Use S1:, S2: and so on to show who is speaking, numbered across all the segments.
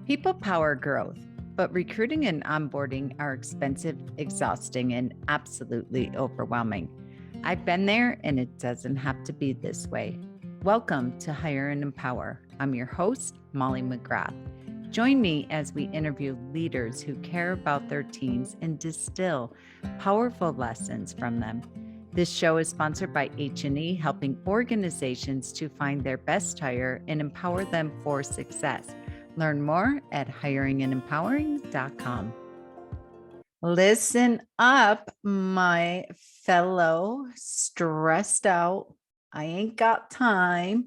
S1: People power growth, but recruiting and onboarding are expensive, exhausting, and absolutely overwhelming. I've been there, and it doesn't have to be this way. Welcome to Hire and Empower. I'm your host, Molly McGrath. Join me as we interview leaders who care about their teams and distill powerful lessons from them. This show is sponsored by H&E, helping organizations to find their best hire and empower them for success. Learn more at hiringandempowering.com. Listen up, my fellow stressed out. I ain't got time.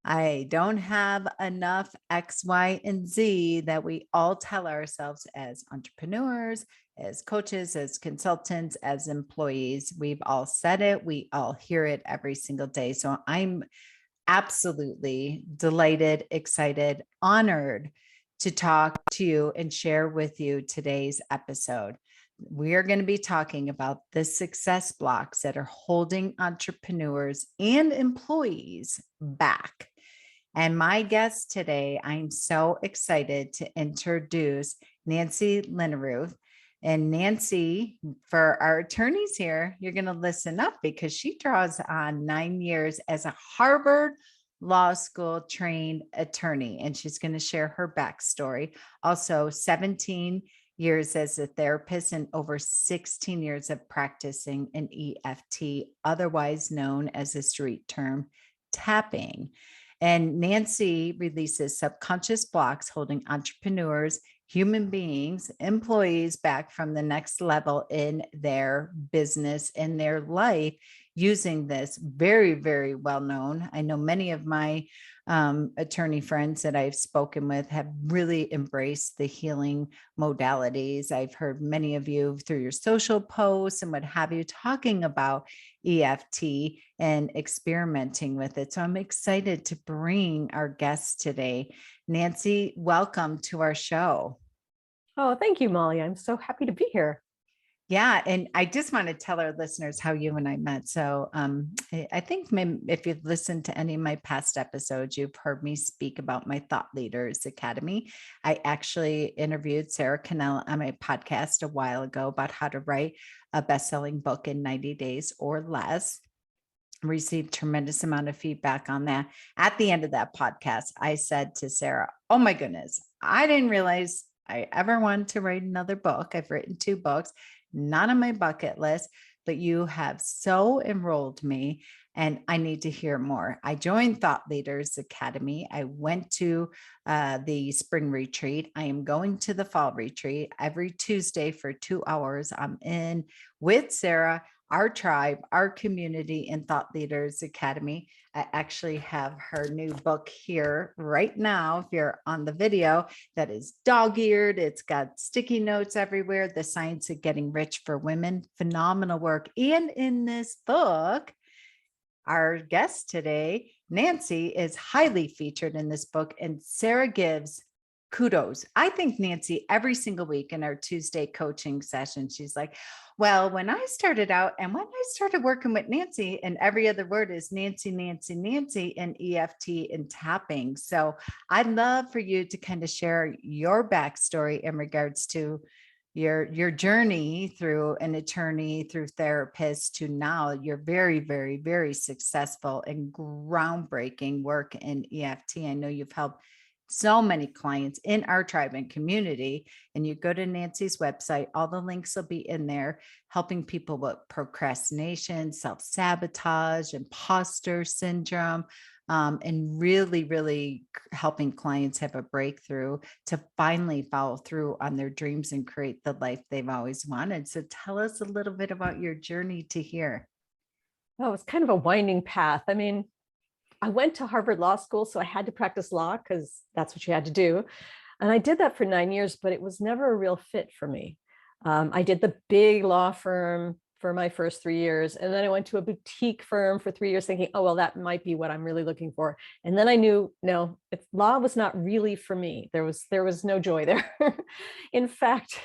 S1: I don't have enough X, Y, and Z that we all tell ourselves as entrepreneurs, as coaches, as consultants, as employees. We've all said it. We all hear it every single day. So I'm absolutely delighted, excited, honored to talk to you and share with you today's episode. We are going to be talking about the success blocks that are holding entrepreneurs and employees back. And my guest today, I'm so excited to introduce Nancy Linnerooth. And Nancy, for our attorneys here, you're going to listen up because she draws on 9 years as a Harvard Law School trained attorney, and she's going to share her backstory. Also, 17 years as a therapist and over 16 years of practicing an EFT, otherwise known as a street term, tapping. And Nancy releases subconscious blocks holding entrepreneurs, human beings, employees back from the next level in their business, in their life, using this very, very well known. I know many of my attorney friends that I've spoken with have really embraced the healing modalities. I've heard many of you through your social posts and what have you talking about EFT and experimenting with it. So I'm excited to bring our guest today. Nancy, welcome to our show.
S2: Oh, thank you, Molly. I'm so happy to be here.
S1: Yeah. And I just want to tell our listeners how you and I met. So I think maybe if you've listened to any of my past episodes, you've heard me speak about my Thought Leaders Academy. I actually interviewed Sarah Cannell on my podcast a while ago about how to write a best-selling book in 90 days or less. Received tremendous amount of feedback on that. At the end of that podcast, I said to Sarah, oh my goodness, I didn't realize I ever wanted to write another book. I've written 2 books, not on my bucket list, but you have so enrolled me and I need to hear more. I joined Thought Leaders Academy. I went to the spring retreat. I am going to the fall retreat every Tuesday for 2 hours. I'm in with Sarah, our tribe, our community in Thought Leaders Academy. I actually have her new book here right now. If you're on the video, that is dog-eared. It's got sticky notes everywhere. The Science of Getting Rich for Women. Phenomenal work. And in this book, our guest today, Nancy, is highly featured in this book, and Sarah gives kudos. I think Nancy, every single week in our Tuesday coaching session, she's like, well, when I started out and when I started working with Nancy, and every other word is Nancy, Nancy, Nancy, and EFT and tapping. So I'd love for you to kind of share your backstory in regards to your journey through an attorney, through therapist, to now you're very, very, very successful and groundbreaking work in EFT. I know you've helped so many clients in our tribe and community. And you go to Nancy's website, all the links will be in there, helping people with procrastination, self-sabotage, imposter syndrome, and really, really helping clients have a breakthrough to finally follow through on their dreams and create the life they've always wanted. So tell us a little bit about your journey to here.
S2: Oh, it's kind of a winding path. I mean, I went to Harvard Law School, so I had to practice law because that's what you had to do. And I did that for 9 years, but it was never a real fit for me. I did the big law firm for my first 3 years. And then I went to a boutique firm for 3 years thinking, oh, well, that might be what I'm really looking for. And then I knew, no, law was not really for me. There was no joy there. In fact,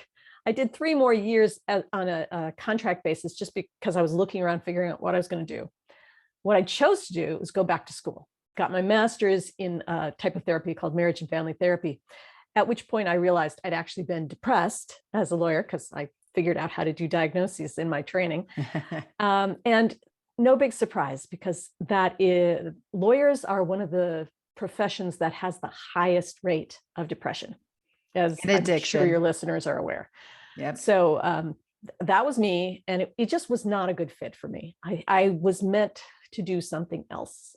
S2: I did 3 more years on a contract basis just because I was looking around figuring out what I was going to do. What I chose to do was go back to school, got my master's in a type of therapy called marriage and family therapy. at which point I realized I'd actually been depressed as a lawyer, because I figured out how to do diagnoses in my training. And no big surprise, because lawyers are one of the professions that has the highest rate of depression, as I'm sure your listeners are aware.
S1: Yep.
S2: So that was me, and it just was not a good fit for me. I was meant to do something else.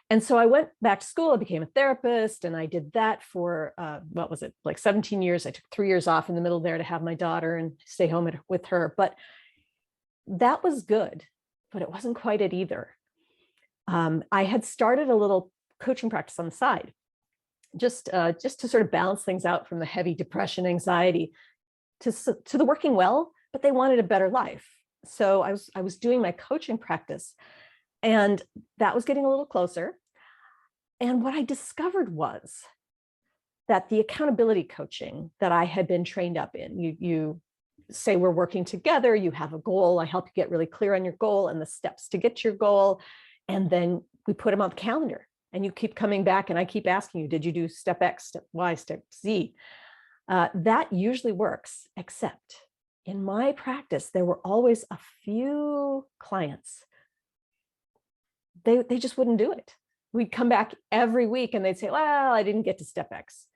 S2: And so I went back to school, I became a therapist, and I did that for, what was it, like 17 years. I took 3 years off in the middle there to have my daughter and stay home with her. But that was good, but it wasn't quite it either. I had started a little coaching practice on the side, just to sort of balance things out from the heavy depression, anxiety, to the working well, but they wanted a better life. So I was doing my coaching practice, and that was getting a little closer. And what I discovered was that the accountability coaching that I had been trained up in, you say we're working together, you have a goal, I help you get really clear on your goal and the steps to get to your goal. And then we put them on the calendar, and you keep coming back, and I keep asking you, did you do step X, step Y, step Z? That usually works, except in my practice, there were always a few clients. They just wouldn't do it. We'd come back every week and they'd say, well, I didn't get to step X,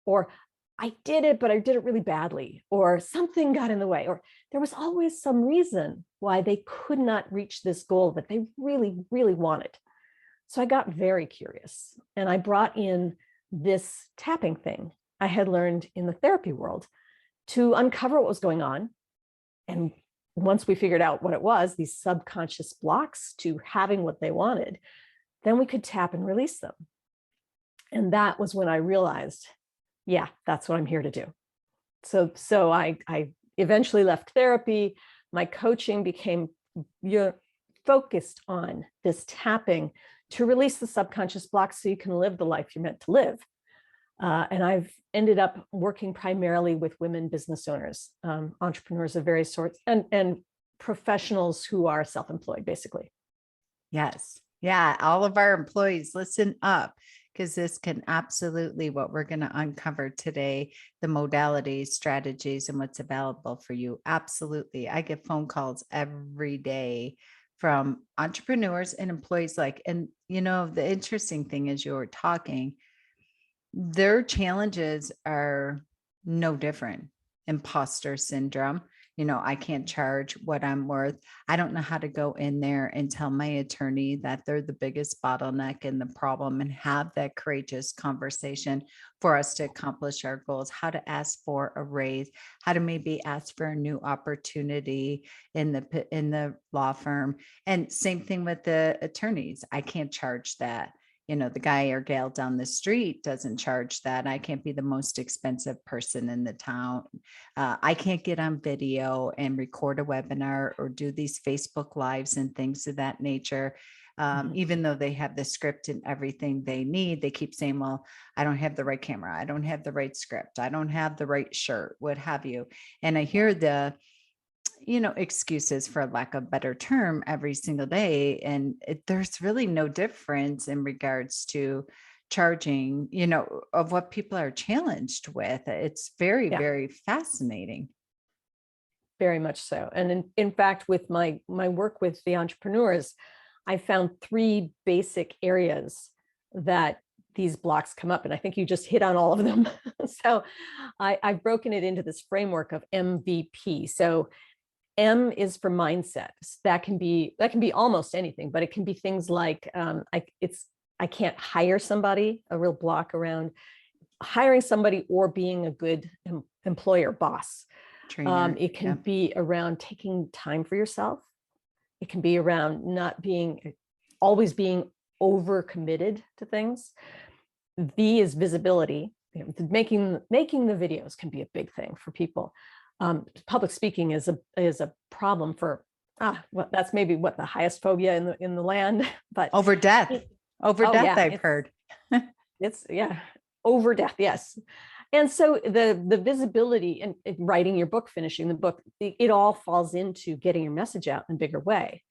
S2: or I did it, but I did it really badly, or something got in the way, or there was always some reason why they could not reach this goal that they really, really wanted. So I got very curious, and I brought in this tapping thing I had learned in the therapy world to uncover what was going on. And once we figured out what it was, these subconscious blocks to having what they wanted, then we could tap and release them. And that was when I realized, yeah, that's what I'm here to do. So I eventually left therapy. My coaching became focused on this tapping to release the subconscious blocks so you can live the life you're meant to live. And I've ended up working primarily with women business owners, entrepreneurs of various sorts, and professionals who are self-employed, basically.
S1: Yes. Yeah. All of our employees, listen up, because this can absolutely, what we're going to uncover today, the modalities, strategies, and what's available for you. Absolutely. I get phone calls every day from entrepreneurs and employees and the interesting thing is, you were talking, their challenges are no different. Imposter syndrome. I can't charge what I'm worth. I don't know how to go in there and tell my attorney that they're the biggest bottleneck in the problem, and have that courageous conversation for us to accomplish our goals, how to ask for a raise, how to maybe ask for a new opportunity in the law firm. And same thing with the attorneys. I can't charge that. The guy or gal down the street doesn't charge that. I can't be the most expensive person in the town. I can't get on video and record a webinar or do these Facebook Lives and things of that nature. Even though they have the script and everything they need, they keep saying, well, I don't have the right camera. I don't have the right script. I don't have the right shirt, what have you. And I hear the excuses, for lack of a better term, every single day. And there's really no difference in regards to charging, of what people are challenged with. It's very, very fascinating.
S2: Very much so. And in fact, with my work with the entrepreneurs, I found 3 basic areas that these blocks come up. And I think you just hit on all of them. So I've broken it into this framework of MVP. So M is for mindset. That can be almost anything, but it can be things like I can't hire somebody, a real block around hiring somebody or being a good employer, boss.
S1: Trainer.
S2: It can be around taking time for yourself. It can be around not always being overcommitted to things. V is visibility. Making the videos can be a big thing for people. Public speaking is a problem for that's maybe the highest phobia in the land, but
S1: over death, I've heard.
S2: It's over death. Yes. And so the visibility and writing your book, finishing the book, it all falls into getting your message out in a bigger way.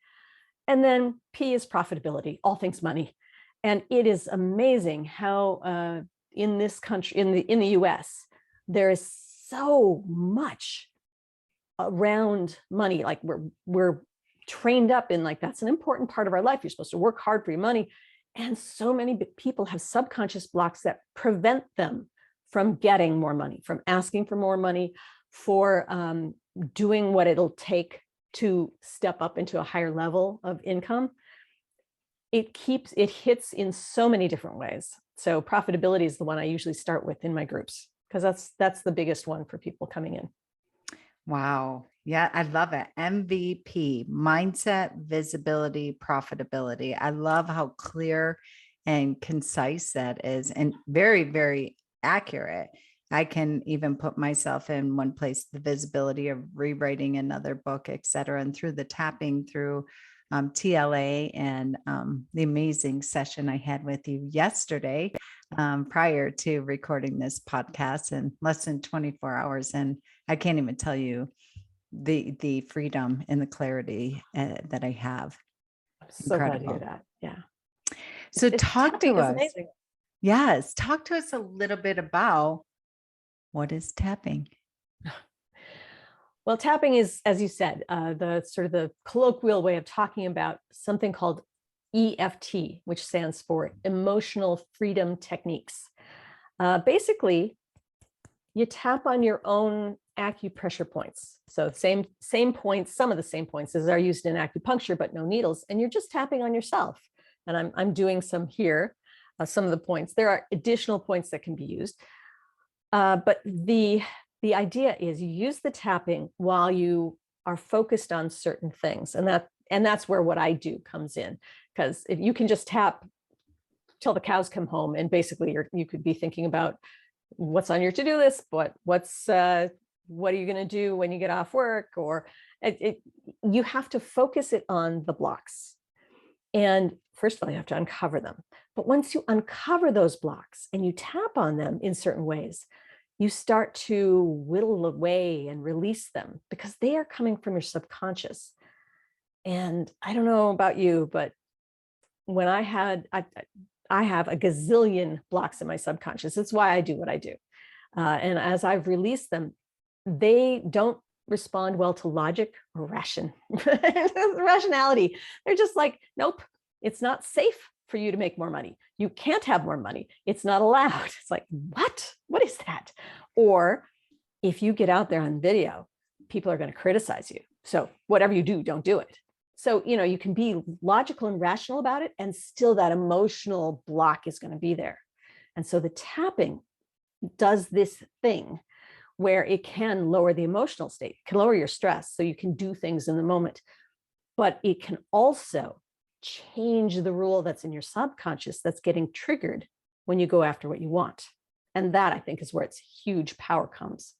S2: And then P is profitability, all things money. And it is amazing how in this country, in the US, there is so much around money. Like we're trained up in like, that's an important part of our life. You're supposed to work hard for your money. And so many people have subconscious blocks that prevent them from getting more money, from asking for more money, for doing what it'll take to step up into a higher level of income. It hits in so many different ways. So profitability is the one I usually start with in my groups, because that's the biggest one for people coming in.
S1: Wow. Yeah, I love it. MVP, mindset, visibility, profitability. I love how clear and concise that is, and very, very accurate. I can even put myself in one place, the visibility of rewriting another book, et cetera, and through the tapping through TLA and the amazing session I had with you yesterday prior to recording this podcast in less than 24 hours. And I can't even tell you the freedom and the clarity that I have.
S2: I'm so glad to hear that. Yeah.
S1: So talk to us.
S2: Amazing.
S1: Yes. Talk to us a little bit about what is tapping.
S2: Well, tapping is, as you said, the sort of the colloquial way of talking about something called EFT, which stands for Emotional Freedom Techniques. Basically, you tap on your own acupressure points. So same points, some of the same points as are used in acupuncture, but no needles. And you're just tapping on yourself. And I'm doing some here, some of the points. There are additional points that can be used. But the idea is you use the tapping while you are focused on certain things. And that's where what I do comes in. Because if you can just tap till the cows come home, and basically you could be thinking about what's on your to-do list, what are you going to do when you get off work, or you have to focus it on the blocks. And first of all, you have to uncover them. But once you uncover those blocks and you tap on them in certain ways, you start to whittle away and release them, because they are coming from your subconscious. And I don't know about you, but when I have a gazillion blocks in my subconscious. That's why I do what I do. And as I've released them, they don't respond well to logic or rationality. They're just like, nope, it's not safe for you to make more money. You can't have more money. It's not allowed. It's like, what? What is that? Or if you get out there on video, people are going to criticize you. So whatever you do, don't do it. So, you can be logical and rational about it, and still that emotional block is going to be there. And so the tapping does this thing where it can lower the emotional state, it can lower your stress, so you can do things in the moment. But it can also change the rule that's in your subconscious that's getting triggered when you go after what you want. And that, I think, is where its huge power comes.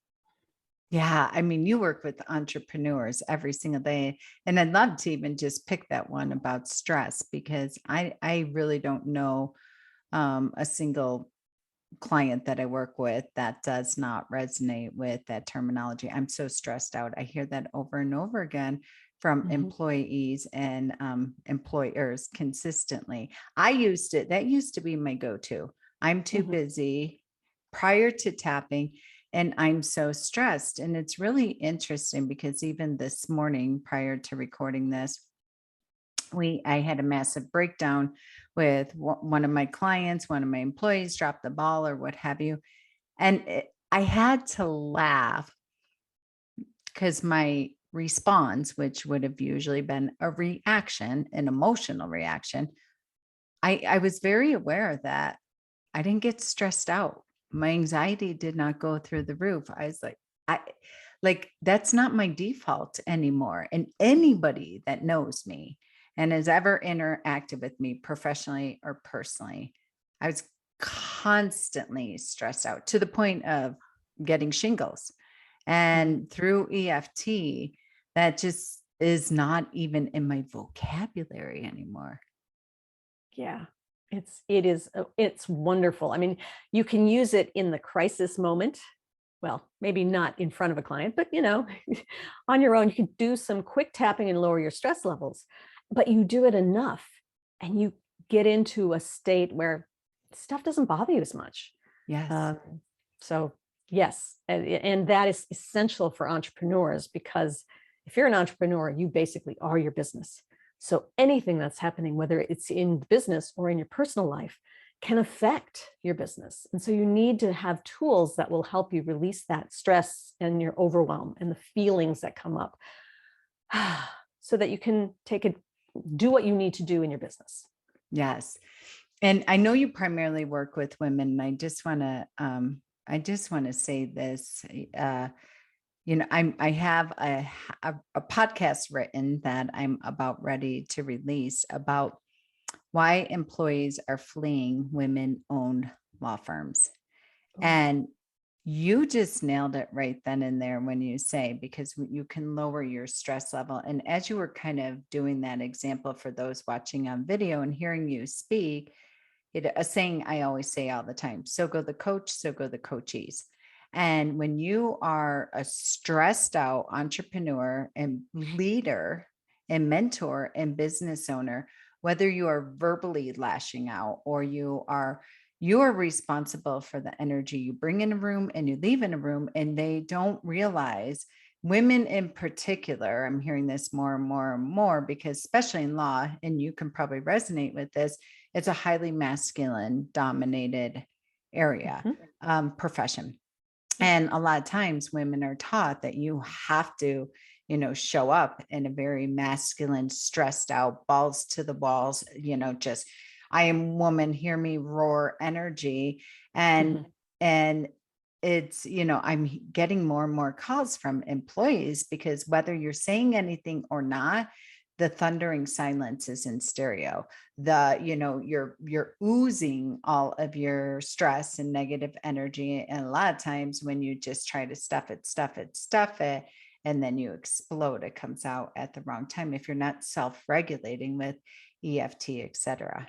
S1: Yeah. I mean, you work with entrepreneurs every single day. And I'd love to even just pick that one about stress, because I really don't know a single client that I work with that does not resonate with that terminology. I'm so stressed out. I hear that over and over again from employees and employers consistently. That used to be my go-to. I'm too busy prior to tapping, and I'm so stressed. And it's really interesting because even this morning, prior to recording this, I had a massive breakdown with one of my clients, one of my employees dropped the ball or what have you. And I had to laugh because my response, which would have usually been a reaction, an emotional reaction, I was very aware that I didn't get stressed out. My anxiety did not go through the roof. I was like, that's not my default anymore. And anybody that knows me and has ever interacted with me professionally or personally, I was constantly stressed out to the point of getting shingles. And through EFT, that just is not even in my vocabulary anymore.
S2: Yeah, it's wonderful. I mean, you can use it in the crisis moment. Well, maybe not in front of a client, but on your own, you can do some quick tapping and lower your stress levels, but you do it enough and you get into a state where stuff doesn't bother you as much.
S1: Yes.
S2: So yes, and that is essential for entrepreneurs, because if you're an entrepreneur, you basically are your business. So anything that's happening, whether it's in business or in your personal life, can affect your business. And so you need to have tools that will help you release that stress and your overwhelm and the feelings that come up, so that you can do what you need to do in your business.
S1: Yes. And I know you primarily work with women, and I just want to say this. I have a podcast written that I'm about ready to release about why employees are fleeing women-owned law firms. And you just nailed it right then and there when you say, because you can lower your stress level. And as you were kind of doing that example for those watching on video and hearing you speak, a saying I always say all the time: so go the coach, so go the coachees. And when you are a stressed out entrepreneur and leader and mentor and business owner, whether you are verbally lashing out or you are responsible for the energy you bring in a room and you leave in a room, and they don't realize, women in particular, I'm hearing this more and more and more, because especially in law, and you can probably resonate with this, it's a highly masculine dominated area, profession. And a lot of times women are taught that you have to, show up in a very masculine, stressed out, balls to the walls, just, I am woman, hear me roar energy. And it's, I'm getting more and more calls from employees, because whether you're saying anything or not, the thundering silence is in stereo. You're oozing all of your stress and negative energy. And a lot of times when you just try to stuff it, and then you explode, it comes out at the wrong time if you're not self-regulating with EFT, etc.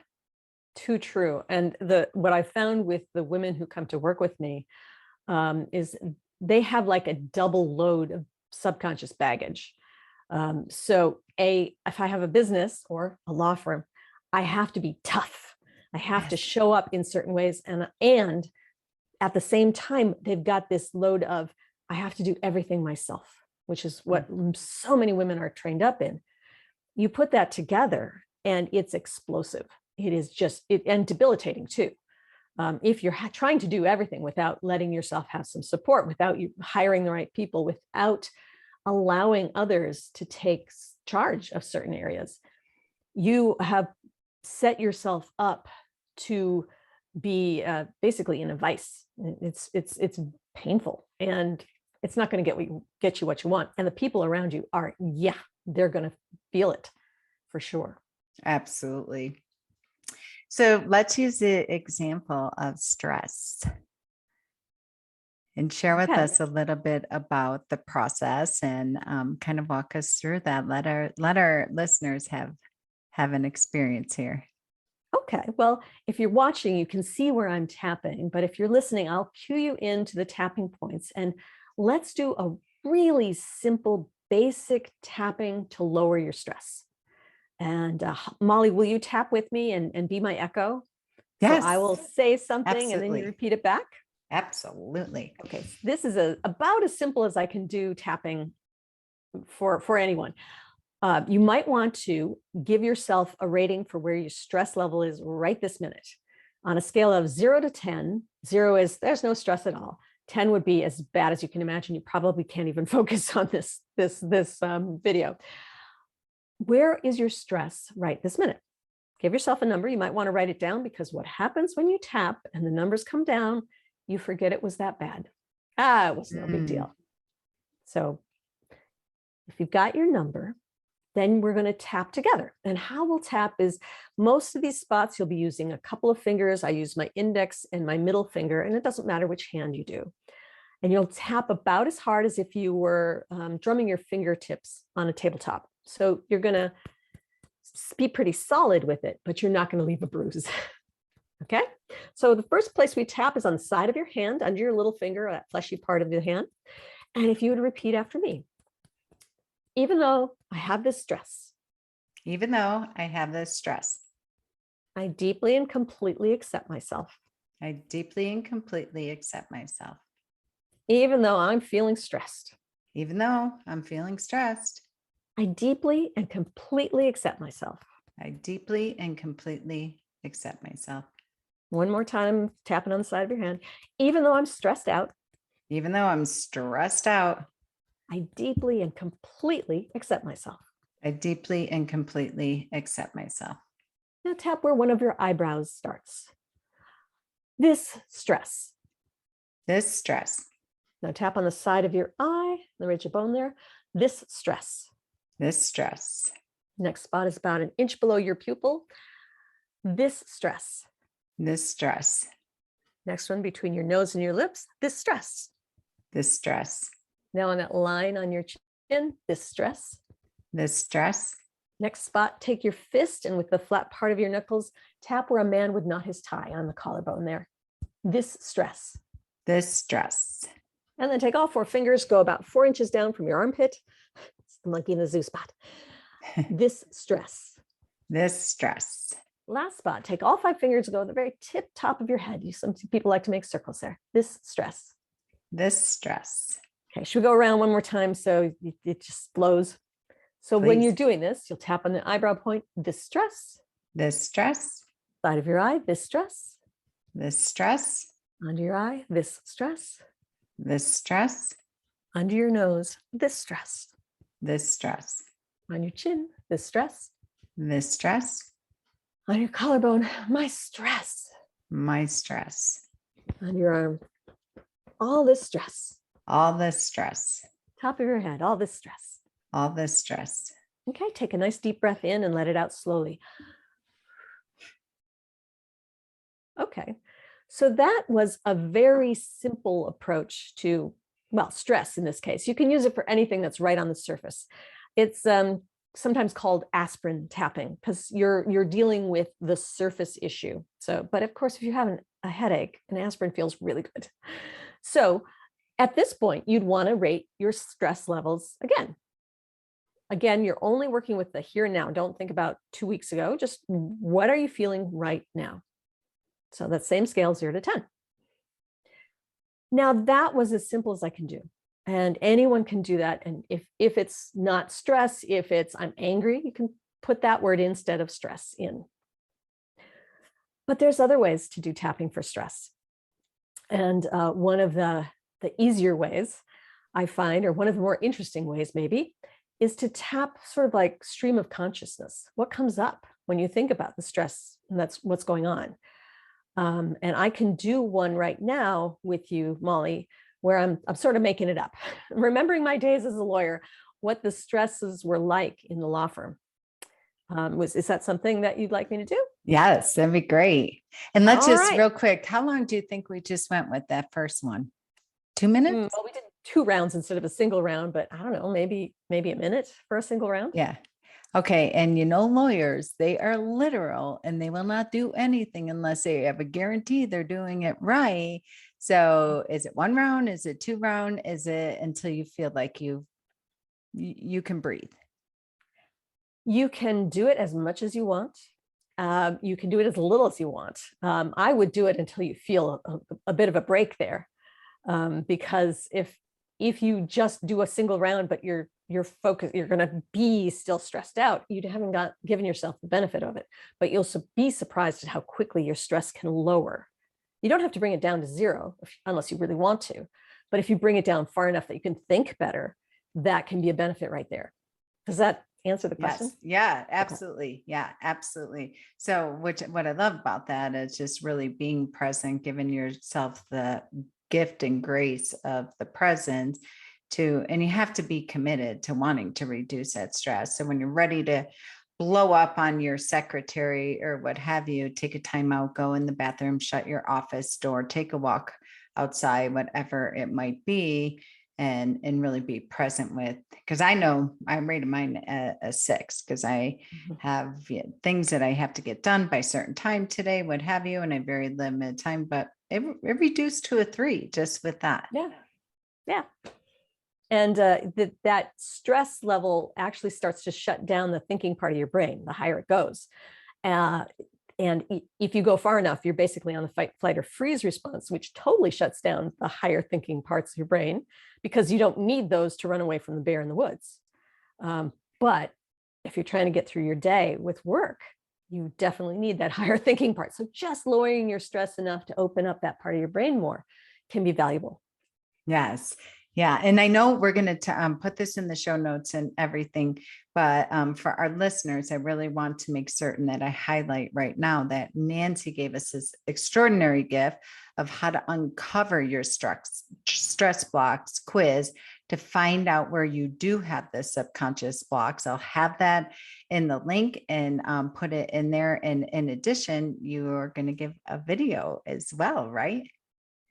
S2: Too true. And what I found with the women who come to work with me is they have like a double load of subconscious baggage. So if I have a business or a law firm, I have to be tough. I have to show up in certain ways. And at the same time, they've got this load of, I have to do everything myself, which is what so many women are trained up in. You put that together and it's explosive. It is and debilitating too. If you're trying to do everything without letting yourself have some support, without you hiring the right people, without allowing others to take charge of certain areas, you have set yourself up to be basically in a vice. It's painful, and it's not going to get you what you want. And the people around you are, they're going to feel it for sure.
S1: Absolutely. So let's use the example of stress and share with us a little bit about the process, and kind of walk us through that. Let our listeners have an experience here.
S2: Okay. Well, if you're watching, you can see where I'm tapping, but if you're listening, I'll cue you into the tapping points, and let's do a really simple, basic tapping to lower your stress. And Molly, will you tap with me and be my echo?
S1: Yes.
S2: So I will say something.
S1: Absolutely.
S2: And then you repeat it back.
S1: Absolutely.
S2: Okay. This is about as simple as I can do tapping for anyone. You might want to give yourself a rating for where your stress level is right this minute. On a scale of 0 to 10, 0 is there's no stress at all. 10 would be as bad as you can imagine. You probably can't even focus on this video. Where is your stress right this minute? Give yourself a number. You might want to write it down, because what happens when you tap and the numbers come down, you forget it was that bad. It was no big deal. So if you've got your number, then we're going to tap together. And how we'll tap is, most of these spots you'll be using a couple of fingers. I use my index and my middle finger, and it doesn't matter which hand you do. And you'll tap about as hard as if you were drumming your fingertips on a tabletop. So you're going to be pretty solid with it, but you're not going to leave a bruise. Okay. So the first place we tap is on the side of your hand, under your little finger, that fleshy part of the hand. And if you would repeat after me: even though I have this stress,
S1: even though I have this stress,
S2: I deeply and completely accept myself.
S1: I deeply and completely accept myself.
S2: Even though I'm feeling stressed.
S1: Even though I'm feeling stressed.
S2: I deeply and completely accept myself.
S1: I deeply and completely accept myself.
S2: One more time, tapping on the side of your hand. Even though I'm stressed out.
S1: Even though I'm stressed out.
S2: I deeply and completely accept myself.
S1: I deeply and completely accept myself.
S2: Now tap where one of your eyebrows starts. This stress.
S1: This stress.
S2: Now tap on the side of your eye, the ridge of bone there. This stress.
S1: This stress.
S2: Next spot is about an inch below your pupil. This stress.
S1: This stress.
S2: Next one between your nose and your lips. This stress.
S1: This stress.
S2: Now on that line on your chin, this stress.
S1: This stress.
S2: Next spot, take your fist and with the flat part of your knuckles, tap where a man would knot his tie on the collarbone there. This stress.
S1: This stress.
S2: And then take all 4 fingers, go about 4 inches down from your armpit. It's the monkey in the zoo spot. This stress.
S1: This stress.
S2: Last spot, take all 5 fingers, go to the very tip top of your head. Some people like to make circles there. This stress.
S1: This stress.
S2: Okay, should we go around one more time so it just flows? So when you're doing this, you'll tap on the eyebrow point, this stress.
S1: This stress.
S2: Side of your eye, this stress.
S1: This stress.
S2: Under your eye, this stress.
S1: This stress.
S2: Under your nose, this stress.
S1: This stress.
S2: On your chin, this stress.
S1: This stress.
S2: On your collarbone, my stress.
S1: My stress.
S2: On your arm, all this stress.
S1: All this stress.
S2: Top of your head, all this stress.
S1: All this stress.
S2: Okay, take a nice deep breath in and let it out slowly. Okay, so that was a very simple approach to, well, stress in this case. You can use it for anything that's right on the surface. It's sometimes called aspirin tapping because you're dealing with the surface issue. So, but of course, if you have a headache, an aspirin feels really good. So at this point, you'd want to rate your stress levels again. Again, you're only working with the here and now. Don't think about 2 weeks ago. Just what are you feeling right now? So that same scale, 0 to 10. Now that was as simple as I can do. And anyone can do that. And if it's not stress, if it's I'm angry, you can put that word instead of stress in. But there's other ways to do tapping for stress. And one of the easier ways I find, or one of the more interesting ways maybe, is to tap sort of like stream of consciousness. What comes up when you think about the stress and that's what's going on? And I can do one right now with you, Molly, where I'm sort of making it up. Remembering my days as a lawyer, what the stresses were like in the law firm. Is that something that you'd like me to do?
S1: Yes, that'd be great. And let's just
S2: right.
S1: real quick, how long do you think we just went with that first one? 2 minutes?
S2: Well, we did 2 rounds instead of a single round, but I don't know, maybe a minute for a single round.
S1: Yeah. Okay. And lawyers, they are literal and they will not do anything unless they have a guarantee they're doing it right. So is it 1 round? Is it 2 round? Is it until you feel like you can breathe?
S2: You can do it as much as you want. You can do it as little as you want. I would do it until you feel a bit of a break there. Because if you just do a single round, but you're focused, you're going to be still stressed out, you haven't given yourself the benefit of it, but you'll be surprised at how quickly your stress can lower. You don't have to bring it down to 0 unless you really want to, but if you bring it down far enough that you can think better, that can be a benefit right there. Does that answer the question?
S1: Yes. Yeah, absolutely. Okay. Yeah, absolutely. So what I love about that is just really being present, giving yourself the gift and grace of the present and you have to be committed to wanting to reduce that stress. So when you're ready to blow up on your secretary or what have you, take a time out, go in the bathroom, shut your office door, take a walk outside, whatever it might be, and really be present with, because I know I rated mine a 6 because I have things that I have to get done by a certain time today, what have you, and I very limited time, but it reduced to a 3 just with that.
S2: Yeah. And that stress level actually starts to shut down the thinking part of your brain, the higher it goes. And if you go far enough, you're basically on the fight, flight, or freeze response, which totally shuts down the higher thinking parts of your brain, because you don't need those to run away from the bear in the woods. But if you're trying to get through your day with work, you definitely need that higher thinking part. So just lowering your stress enough to open up that part of your brain more can be valuable.
S1: Yes. Yeah. And I know we're going to put this in the show notes and everything, but for our listeners, I really want to make certain that I highlight right now that Nancy gave us this extraordinary gift of how to uncover your stress blocks quiz to find out where you do have the subconscious blocks. I'll have that in the link and put it in there. And in addition, you are going to give a video as well, right?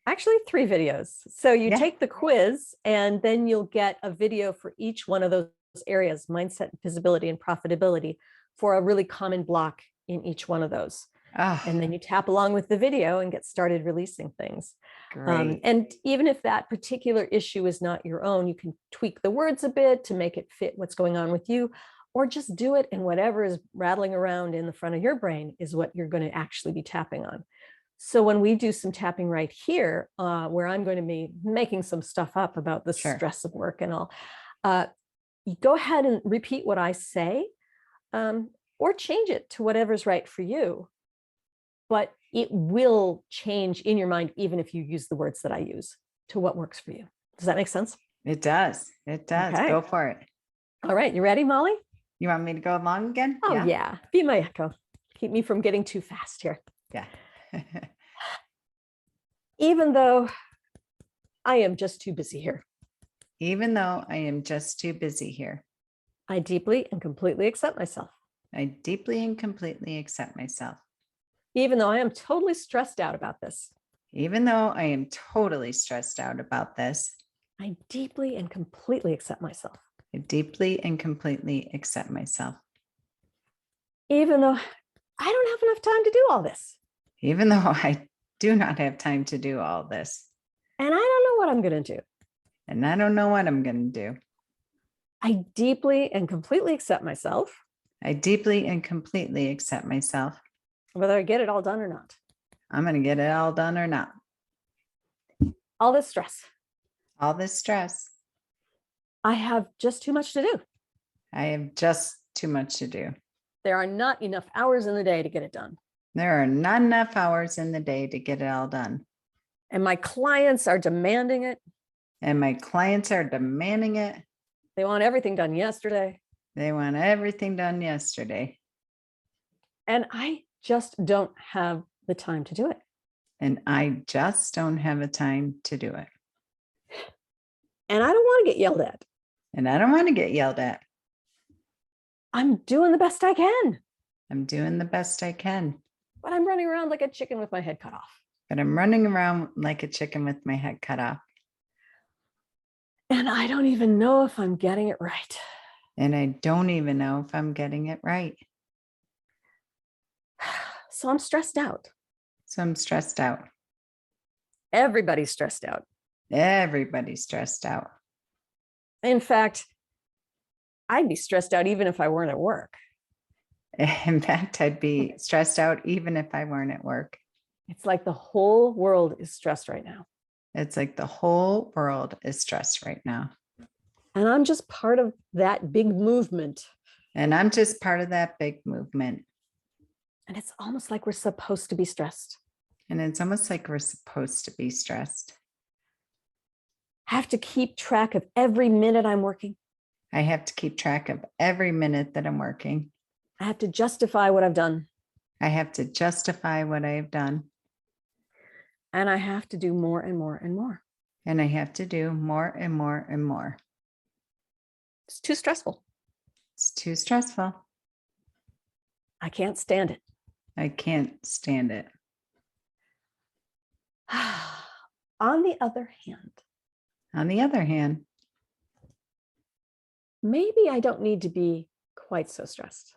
S2: Actually, 3 videos. So you
S1: Yeah.
S2: take the quiz and then you'll get a video for each one of those areas, mindset, visibility, and profitability, for a really common block in each one of those.
S1: Oh,
S2: And then you tap along with the video and get started releasing things.
S1: great.
S2: And even if that particular issue is not your own, you can tweak the words a bit to make it fit what's going on with you, or just do it, and whatever is rattling around in the front of your brain is what you're going to actually be tapping on. So when we do some tapping right here, where I'm going to be making some stuff up about the
S1: Sure.
S2: stress of work and all, you go ahead and repeat what I say, or change it to whatever's right for you. But it will change in your mind, even if you use the words that I use, to what works for you. Does that make sense?
S1: It does. It does.
S2: Okay.
S1: Go for it.
S2: All right. You ready, Molly?
S1: You want me to go along again?
S2: Oh, yeah. Be my echo. Keep me from getting too fast here.
S1: Yeah.
S2: Even though I am just too busy here,
S1: Even though I am just too busy here,
S2: I deeply and completely accept myself.
S1: I deeply and completely accept myself.
S2: Even though I am totally stressed out about this,
S1: Even though I am totally stressed out about this,
S2: I deeply and completely accept myself.
S1: I deeply and completely accept myself.
S2: Even though I don't have enough time to do all this,
S1: Even though I do not have time to do all this,
S2: and I don't know what I'm going to do,
S1: and I don't know what I'm going to do,
S2: I deeply and completely accept myself,
S1: I deeply and completely accept myself.
S2: whether I get it all done or not.
S1: I'm going to get it all done or not.
S2: All this stress,
S1: All this stress,
S2: I have just too much to do.
S1: I have just too much to do.
S2: There are not enough hours in the day to get it done.
S1: There are not enough hours in the day to get it all done.
S2: And my clients are demanding it.
S1: And my clients are demanding it.
S2: They want everything done yesterday.
S1: They want everything done yesterday.
S2: And I just don't have the time to do it.
S1: And I just don't have the time to do it.
S2: And I don't want to get yelled at.
S1: And I don't want to get yelled at.
S2: I'm doing the best I can,
S1: I'm doing the best I can,
S2: but I'm running around like a chicken with my head cut off.
S1: but I'm running around like a chicken with my head cut off.
S2: And I don't even know if I'm getting it right.
S1: And I don't even know if I'm getting it right.
S2: So I'm stressed out.
S1: So I'm stressed out.
S2: Everybody's stressed out.
S1: Everybody's stressed out.
S2: In fact, I'd be stressed out even if I weren't at work.
S1: In fact, I'd be stressed out even if I weren't at work.
S2: It's like the whole world is stressed right now.
S1: It's like the whole world is stressed right now.
S2: And I'm just part of that big movement.
S1: And I'm just part of that big movement.
S2: And it's almost like we're supposed to be stressed.
S1: And it's almost like we're supposed to be stressed.
S2: I have to keep track of every minute I'm working.
S1: I have to keep track of every minute that I'm working.
S2: I have to justify what I've done.
S1: I have to justify what I have done.
S2: And I have to do more and more and more.
S1: And I have to do more and more and more.
S2: It's too stressful.
S1: It's too stressful.
S2: I can't stand it.
S1: I can't stand it.
S2: On the other hand, maybe I don't need to be quite so stressed.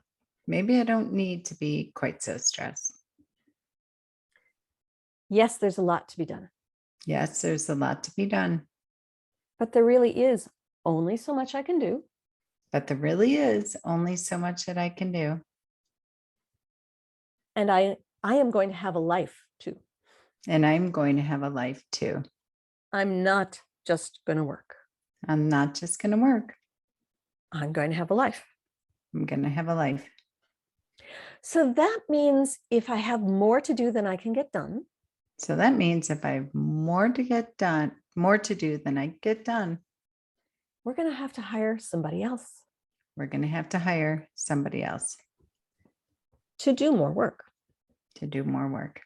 S1: Maybe I don't need to be quite so stressed.
S2: Yes, there's a lot to be done.
S1: Yes, there's a lot to be done.
S2: But there really is only so much I can do.
S1: But there really is only so much that I can do.
S2: And I am going to have a life too.
S1: And I'm going to have a life too.
S2: I'm not just going to work.
S1: I'm not just going to work.
S2: I'm going to have a life.
S1: I'm going to have a life.
S2: So that means if I have more to do than I can get done.
S1: So that means if I have more to get done, more to do than I get done,
S2: we're going to have to hire somebody else.
S1: We're going to have to hire somebody else
S2: to do more work.
S1: To do more work.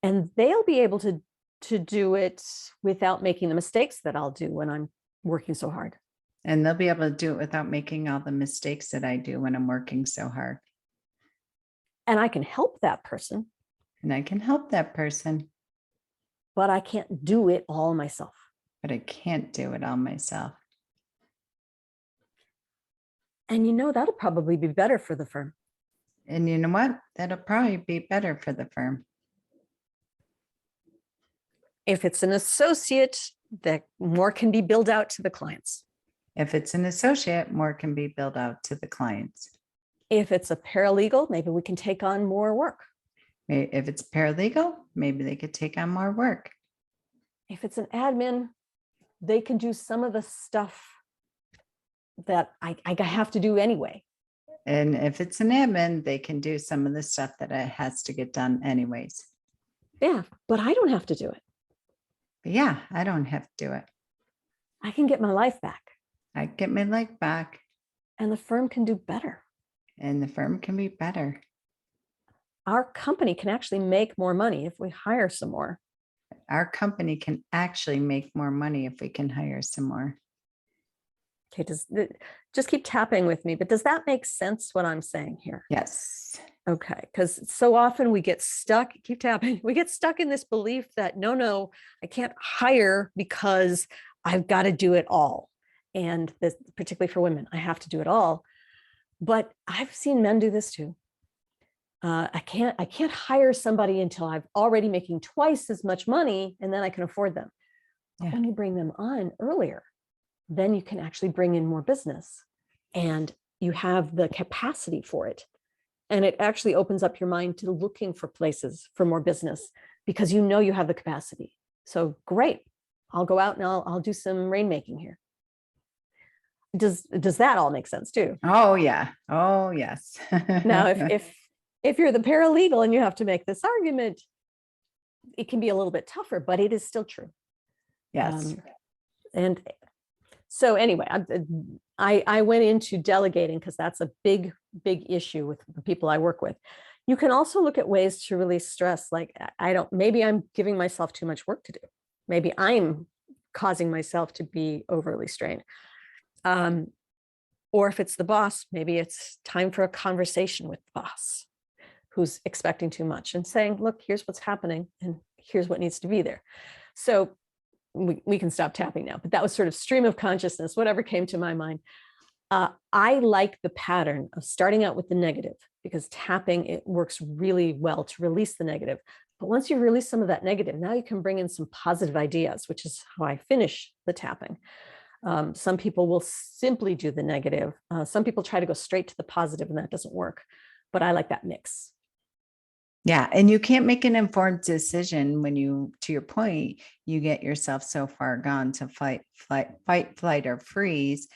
S2: And they'll be able to do it without making the mistakes that I'll do when I'm working so hard.
S1: And they'll be able to do it without making all the mistakes that I do when I'm working so hard.
S2: And I can help that person.
S1: And I can help that person.
S2: But I can't do it all myself.
S1: But I can't do it all myself.
S2: And that'll probably be better for the firm.
S1: And you know what? That'll probably be better for the firm.
S2: If it's an associate, that more can be billed out to the clients.
S1: If it's an associate, more can be billed out to the clients.
S2: If it's a paralegal, maybe we can take on more work.
S1: If it's paralegal, maybe they could take on more work.
S2: If it's an admin, they can do some of the stuff that I have to do anyway.
S1: And if it's an admin, they can do some of the stuff that it has to get done anyways.
S2: Yeah, but I don't have to do it.
S1: But yeah, I don't have to do it.
S2: I can get my life back.
S1: I get my life back.
S2: And the firm can do better.
S1: And the firm can be better.
S2: Our company can actually make more money if we hire some more.
S1: Our company can actually make more money if we can hire some more.
S2: Okay, just keep tapping with me, but does that make sense what I'm saying here?
S1: Yes.
S2: Okay, because so often we get stuck, keep tapping, we get stuck in this belief that no, I can't hire because I've got to do it all. And this, particularly for women, I have to do it all. But I've seen men do this too. I can't hire somebody until I'm already making twice as much money, and then I can afford them. But when you bring them on earlier, then you can actually bring in more business and you have the capacity for it. And it actually opens up your mind to looking for places for more business because you have the capacity. So great, I'll go out and I'll do some rainmaking here. Does that all make sense too?
S1: Oh yeah. Oh yes.
S2: Now, if you're the paralegal and you have to make this argument, it can be a little bit tougher, but it is still true.
S1: Yes.
S2: And so anyway, I went into delegating because that's a big issue with the people I work with. You can also look at ways to release stress. Like maybe I'm giving myself too much work to do. Maybe I'm causing myself to be overly strained. Or if it's the boss, maybe it's time for a conversation with the boss who's expecting too much and saying, look, here's what's happening and here's what needs to be there. So we can stop tapping now, but that was sort of stream of consciousness, whatever came to my mind. I like the pattern of starting out with the negative because tapping, it works really well to release the negative. But once you release some of that negative, now you can bring in some positive ideas, which is how I finish the tapping. Some people will simply do the negative. Some people try to go straight to the positive and that doesn't work, but I like that mix.
S1: Yeah. And you can't make an informed decision when to your point, you get yourself so far gone to fight, flight, or freeze.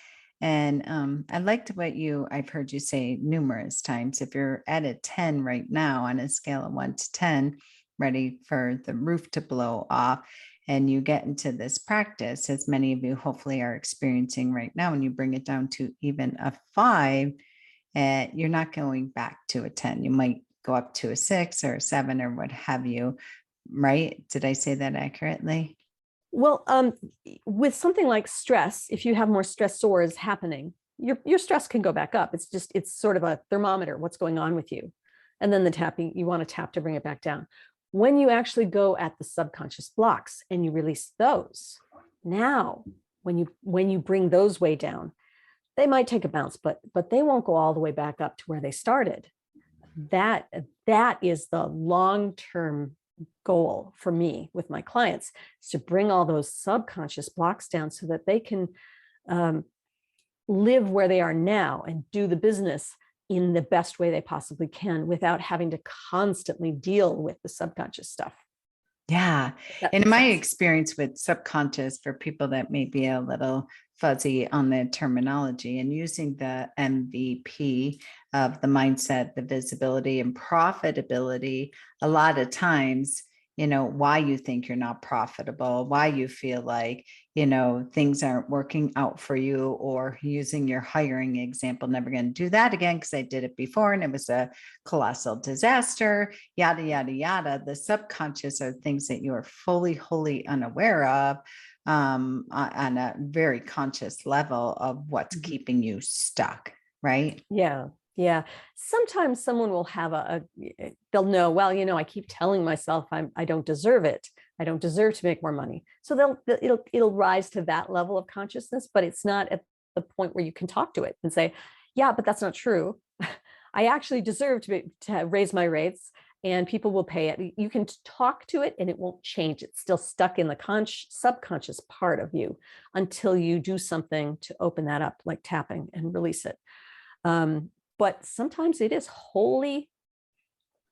S1: And I liked what I've heard you say numerous times. If you're at a 10 right now on a scale of 1 to 10, ready for the roof to blow off, and you get into this practice, as many of you hopefully are experiencing right now, and you bring it down to even a 5, you're not going back to a 10. You might go up to a 6 or a 7 or what have you, right? Did I say that accurately?
S2: Well, with something like stress, if you have more stressors happening, your stress can go back up. It's sort of a thermometer, what's going on with you. And then the tapping, you want to tap to bring it back down. When you actually go at the subconscious blocks and you release those, now when you bring those way down, they might take a bounce, but they won't go all the way back up to where they started. That is the long-term goal for me with my clients, is to bring all those subconscious blocks down so that they can live where they are now and do the business in the best way they possibly can without having to constantly deal with the subconscious stuff.
S1: Yeah.
S2: That
S1: And in
S2: makes
S1: my
S2: sense.
S1: experience with subconscious, for people that may be a little fuzzy on the terminology, and using the MVP of the mindset, the visibility and profitability, a lot of times, why you think you're not profitable, why you feel like, things aren't working out for you, or using your hiring example, never going to do that again because I did it before and it was a colossal disaster, yada, yada, yada. The subconscious are things that you are fully, wholly unaware of, on a very conscious level of what's keeping you stuck, right?
S2: Yeah. Yeah. Sometimes someone will have they'll know, well, I keep telling myself I don't deserve it. I don't deserve to make more money. So it'll rise to that level of consciousness, but it's not at the point where you can talk to it and say, yeah, but that's not true. I actually deserve to raise my rates and people will pay it. You can talk to it and it won't change. It's still stuck in the subconscious part of you until you do something to open that up, like tapping, and release it. But sometimes it is wholly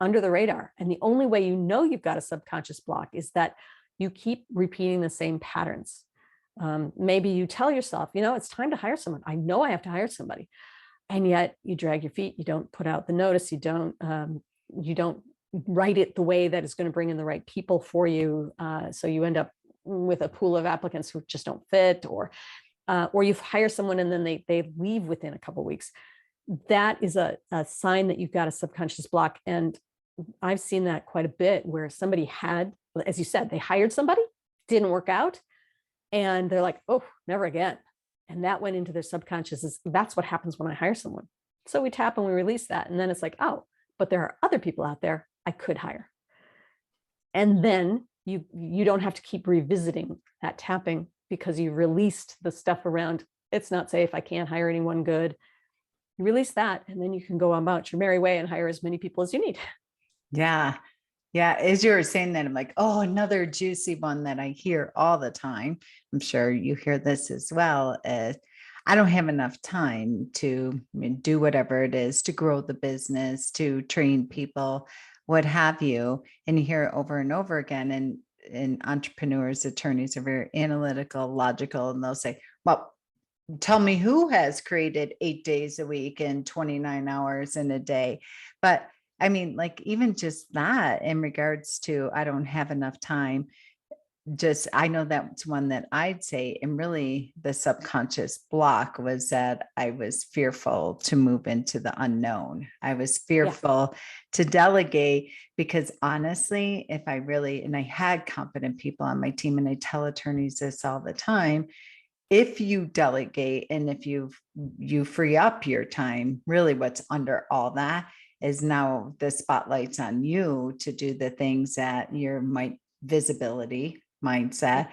S2: under the radar. And the only way you know you've got a subconscious block is that you keep repeating the same patterns. Maybe you tell yourself, it's time to hire someone. I know I have to hire somebody. And yet you drag your feet. You don't put out the notice. You don't write it the way that is going to bring in the right people for you. So you end up with a pool of applicants who just don't fit, or you hire someone and then they leave within a couple of weeks. That is a sign that you've got a subconscious block. And I've seen that quite a bit, where somebody had, as you said, they hired somebody, didn't work out, and they're like, oh, never again. And that went into their subconscious. That's what happens when I hire someone. So we tap and we release that. And then it's like, oh, but there are other people out there I could hire. And then you don't have to keep revisiting that tapping, because you released the stuff around, it's not safe, I can't hire anyone good. You release that, and then you can go about your merry way and hire as many people as you need.
S1: Yeah. Yeah. As you were saying that, I'm like, oh, another juicy one that I hear all the time. I'm sure you hear this as well. I don't have enough time to do whatever it is to grow the business, to train people, what have you. And you hear it over and over again. And entrepreneurs, attorneys are very analytical, logical, and they'll say, well, tell me who has created 8 days a week and 29 hours in a day. But I mean, like, even just that in regards to, I don't have enough time. I know that's one that I'd say, and really the subconscious block was that I was fearful to move into the unknown. I was fearful to delegate, because honestly, if I really, and I had competent people on my team, and I tell attorneys this all the time, if you delegate and if you free up your time, really what's under all that is now the spotlight's on you to do the things that your visibility, mindset,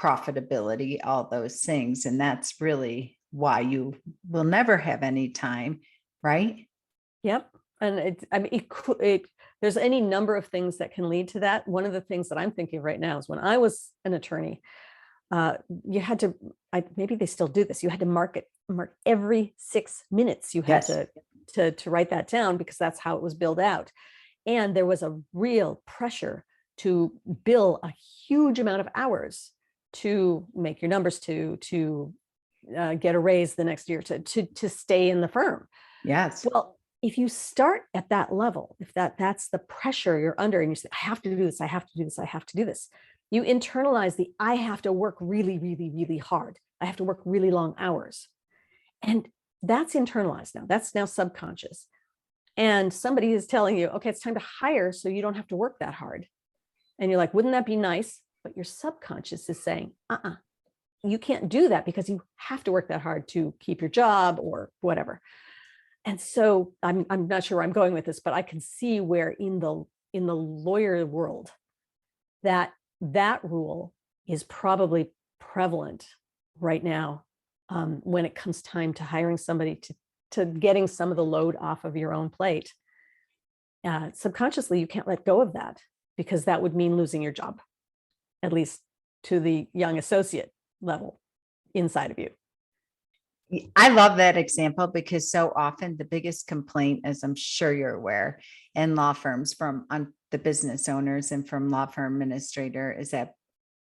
S1: profitability, all those things. And that's really why you will never have any time, right?
S2: Yep. And there's any number of things that can lead to that. One of the things that I'm thinking right now is, when I was an attorney, you had to, maybe they still do this, you had to mark every 6 minutes. You had to write that down, because that's how it was billed out. And there was a real pressure to bill a huge amount of hours to make your numbers, to get a raise the next year, to stay in the firm.
S1: Yes.
S2: Well, if you start at that level, if that's the pressure you're under, and you say, I have to do this, I have to do this, I have to do this, you internalize I have to work really, really, really hard. I have to work really long hours. And that's internalized now. That's now subconscious. And somebody is telling you, okay, it's time to hire so you don't have to work that hard. And you're like, wouldn't that be nice? But your subconscious is saying, you can't do that, because you have to work that hard to keep your job or whatever. And so I'm not sure where I'm going with this, but I can see where in the lawyer world that rule is probably prevalent right now, when it comes time to hiring somebody, to getting some of the load off of your own plate. Subconsciously, you can't let go of that, because that would mean losing your job, at least to the young associate level inside of you.
S1: I love that example because so often the biggest complaint, as I'm sure you're aware, in law firms from the business owners and from law firm administrator is that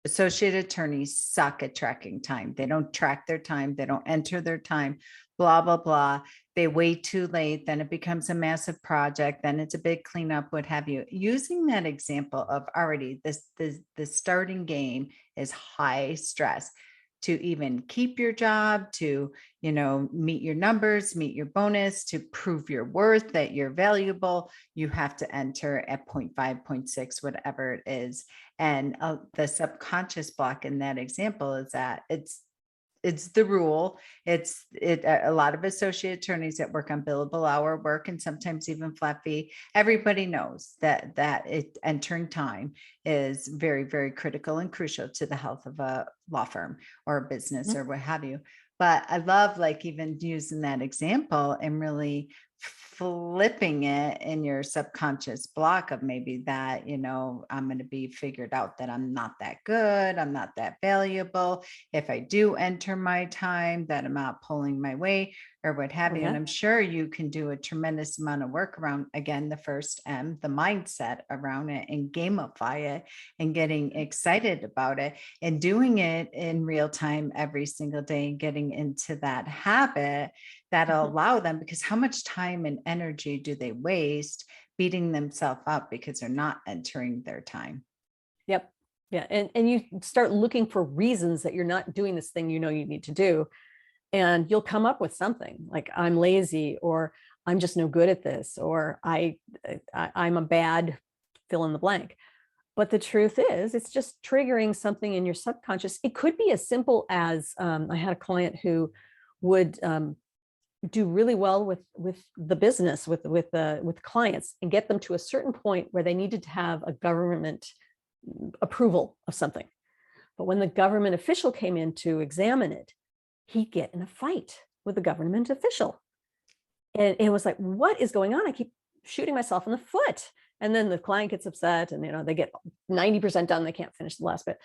S1: associate attorneys suck at tracking time. They don't track their time. They don't enter their time, blah, blah, blah. They wait too late. Then it becomes a massive project. Then it's a big cleanup, what have you. Using that example of already the starting game is high stress to even keep your job, to, meet your numbers, meet your bonus, to prove your worth, that you're valuable, you have to enter at 0.5, 0.6, whatever it is. And the subconscious block in that example is that it's the rule. A lot of associate attorneys that work on billable hour work and sometimes even flat fee. Everybody knows that entering time is very, very critical and crucial to the health of a law firm or a business or what have you. But I love like even using that example and really flipping it in your subconscious block of maybe that, I'm going to be figured out that I'm not that good. I'm not that valuable. If I do enter my time, that I'm not pulling my weight or what have you. And I'm sure you can do a tremendous amount of work around, again, the first M, the mindset around it, and gamify it and getting excited about it and doing it in real time every single day and getting into that habit that'll allow them, because how much time and energy do they waste beating themselves up because they're not entering their time?
S2: Yep. Yeah. And you start looking for reasons that you're not doing this thing you need to do. And you'll come up with something like I'm lazy, or I'm just no good at this, or I'm a bad fill in the blank. But the truth is, it's just triggering something in your subconscious. It could be as simple as I had a client who would do really well with the business, with clients, and get them to a certain point where they needed to have a government approval of something. But when the government official came in to examine it, he'd get in a fight with the government official. And it was like, what is going on? I keep shooting myself in the foot. And then the client gets upset and, they get 90% done. They can't finish the last bit.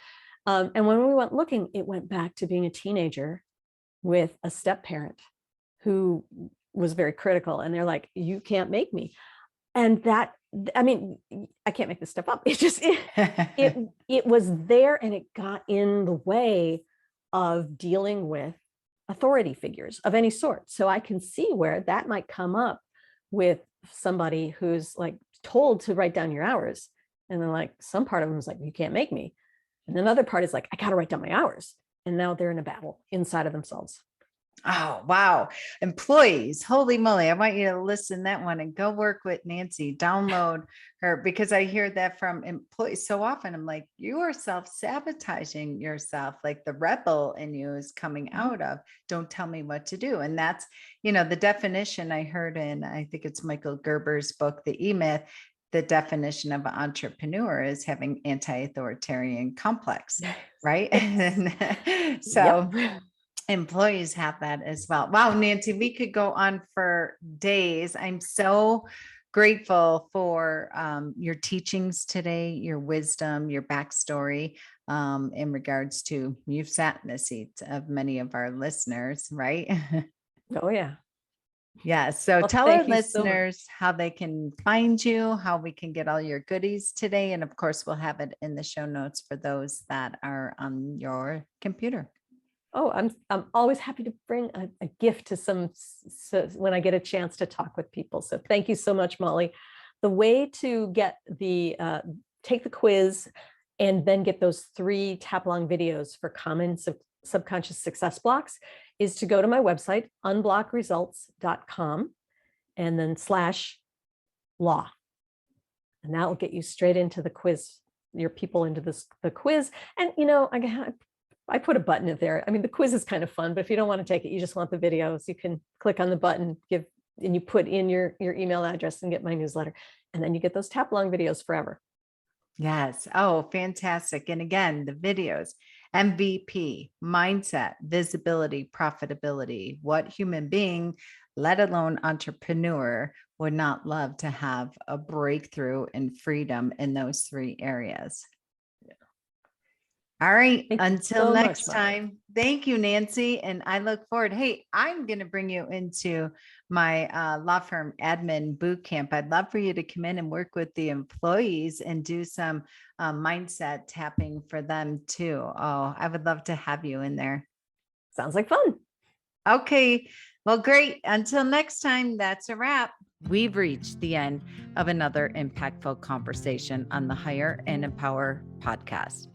S2: And when we went looking, it went back to being a teenager with a step parent who was very critical. And they're like, you can't make me. And that, I can't make this stuff up. It's just, it was there, and it got in the way of dealing with authority figures of any sort. So I can see where that might come up with somebody who's like told to write down your hours. And then like some part of them is like, you can't make me. And another part is like, I got to write down my hours. And now they're in a battle inside of themselves.
S1: Oh, wow. Employees, holy moly. I want you to listen that one and go work with Nancy, download her, because I hear that from employees so often. I'm like, you are self-sabotaging yourself. Like the rebel in you is coming out of, don't tell me what to do. And that's, the definition I heard in, I think it's Michael Gerber's book, The E-Myth. The definition of an entrepreneur is having anti-authoritarian complex, right? So employees have that as well. Wow, Nancy, we could go on for days. I'm so grateful for your teachings today, your wisdom, your backstory in regards to, you've sat in the seats of many of our listeners, right?
S2: Oh, yeah.
S1: Yeah. So tell our listeners how they can find you, how we can get all your goodies today. And of course, we'll have it in the show notes for those that are on your computer.
S2: Oh, I'm always happy to bring a gift to when I get a chance to talk with people. So thank you so much, Molly. The way to get take the quiz and then get those 3 tap-along videos for common subconscious success blocks is to go to my website, unblockresults.com, and then /law. And that will get you straight into the quiz, your people into the quiz. And, I put a button in there. The quiz is kind of fun, but if you don't want to take it, you just want the videos, you can click on the button, and you put in your email address and get my newsletter. And then you get those tap-along videos forever.
S1: Yes. Oh, fantastic. And again, the videos, MVP, mindset, visibility, profitability. What human being, let alone entrepreneur, would not love to have a breakthrough in freedom in those 3 areas? All right.
S2: Thank you
S1: Until
S2: so
S1: next
S2: much, Molly.
S1: time. Thank you, Nancy. And I look forward. Hey, I'm going to bring you into my law firm admin boot camp. I'd love for you to come in and work with the employees and do some mindset tapping for them too. Oh, I would love to have you in there.
S2: Sounds like fun.
S1: Okay. Well, great. Until next time, that's a wrap. We've reached the end of another impactful conversation on the Hire and Empower podcast.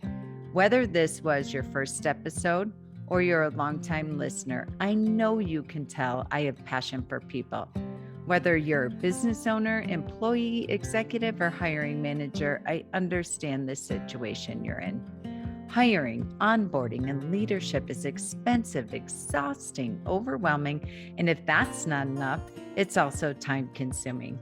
S1: Whether this was your first episode or you're a longtime listener, I know you can tell I have passion for people. Whether you're a business owner, employee, executive, or hiring manager, I understand the situation you're in. Hiring, onboarding, and leadership is expensive, exhausting, overwhelming, and if that's not enough, it's also time-consuming.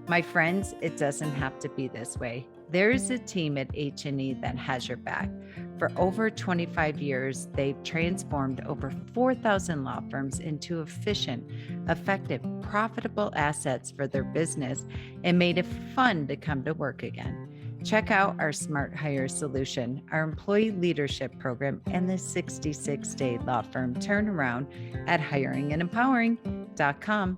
S1: My friends, it doesn't have to be this way. There is a team at H&E that has your back. For over 25 years, they've transformed over 4,000 law firms into efficient, effective, profitable assets for their business and made it fun to come to work again. Check out our Smart Hire solution, our employee leadership program, and the 66-day law firm turnaround at hiringandempowering.com.